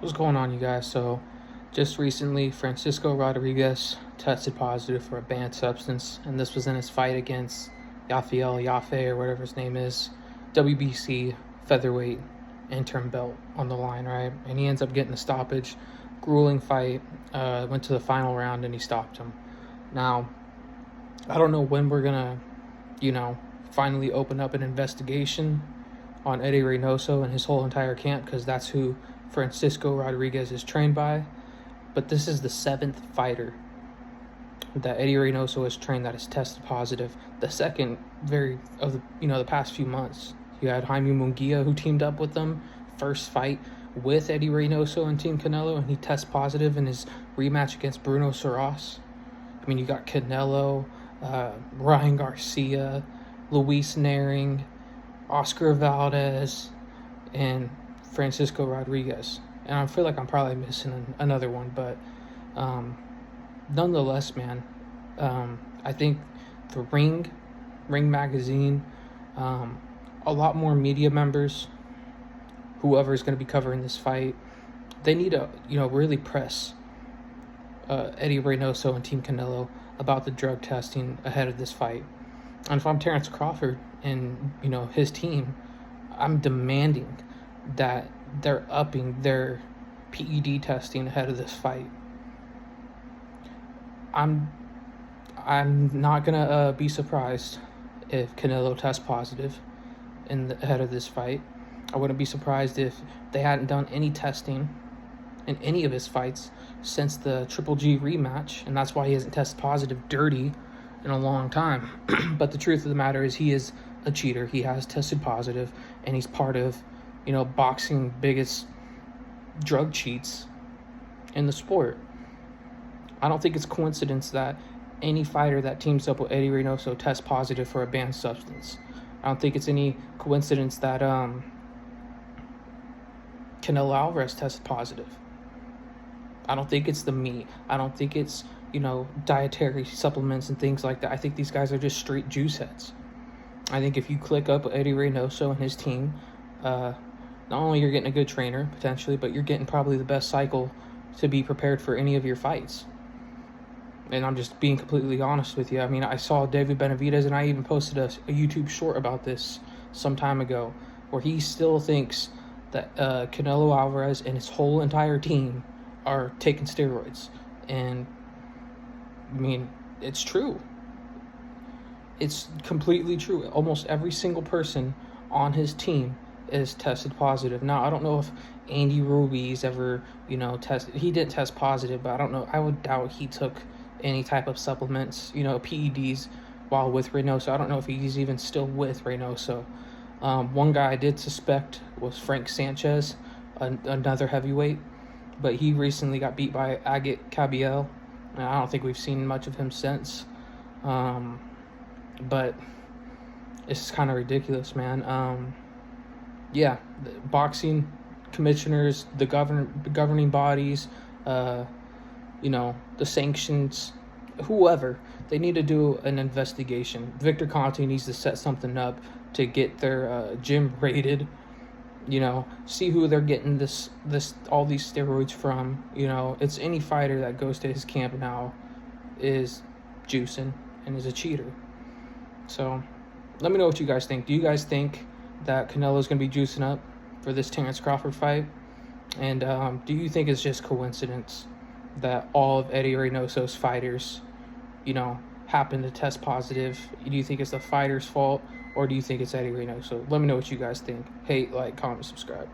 What's going on, you guys? So, just recently, Francisco Rodriguez tested positive for a banned substance, and this was in his fight against Yafe, or whatever his name is, WBC featherweight interim belt on the line, right? And he ends up getting a stoppage, grueling fight. Went to the final round, and he stopped him. Now, I don't know when we're gonna, finally open up an investigation on Eddie Reynoso and his whole entire camp, because that's who Francisco Rodriguez is trained by. But this is the seventh fighter that Eddie Reynoso has trained that has tested positive. The second the past few months. You had Jaime Munguia, who teamed up with them, first fight with Eddie Reynoso and Team Canelo, and he tests positive in his rematch against Bruno Soros. I mean, you got Canelo, Ryan Garcia, Luis Naring, Oscar Valdez, and Francisco Rodriguez. And I feel like I'm probably missing another one, but nonetheless, man, I think the Ring Magazine, a lot more media members, whoever is going to be covering this fight, they need to, really press Eddie Reynoso and Team Canelo about the drug testing ahead of this fight. And if I'm Terrence Crawford and, his team, I'm demanding that they're upping their PED testing ahead of this fight. I'm not gonna be surprised if Canelo tests positive ahead of this fight. I wouldn't be surprised if they hadn't done any testing in any of his fights since the Triple G rematch, and that's why he hasn't tested positive dirty in a long time. But the truth of the matter is, he is a cheater. He has tested positive, and he's part of, boxing biggest drug cheats in the sport. I don't think it's coincidence that any fighter that teams up with Eddie Reynoso tests positive for a banned substance. I don't think it's any coincidence that Canelo Alvarez tested positive. I don't think it's the meat. I don't think it's, dietary supplements and things like that. I think these guys are just straight juice heads. I think if you click up Eddie Reynoso and his team, not only you're getting a good trainer, potentially, but you're getting probably the best cycle to be prepared for any of your fights. And I'm just being completely honest with you. I mean, I saw David Benavidez, and I even posted a YouTube short about this some time ago, where he still thinks that Canelo Alvarez and his whole entire team are taking steroids. And I mean, it's true. It's completely true. Almost every single person on his team is tested positive. Now, I don't know if Andy Ruiz ever, tested. He didn't test positive, but I don't know. I would doubt he took any type of supplements, PEDs, while with Reynoso. I don't know if he's even still with Reynoso. One guy I did suspect was Frank Sanchez, another heavyweight, but he recently got beat by Agit Kabiel. I don't think we've seen much of him since. But it's kind of ridiculous, man. The boxing commissioners, the governing bodies, the sanctions, whoever, they need to do an investigation. Victor Conte needs to set something up to get their gym rated. See who they're getting all these steroids from. It's any fighter that goes to his camp now is juicing and is a cheater. So let me know what you guys think. Do you guys think that Canelo's going to be juicing up for this Terrence Crawford fight? And do you think it's just coincidence that all of Eddie Reynoso's fighters, happen to test positive? Do you think it's the fighter's fault, or do you think it's Eddie Reynoso? Let me know what you guys think. Hate, like, comment, subscribe.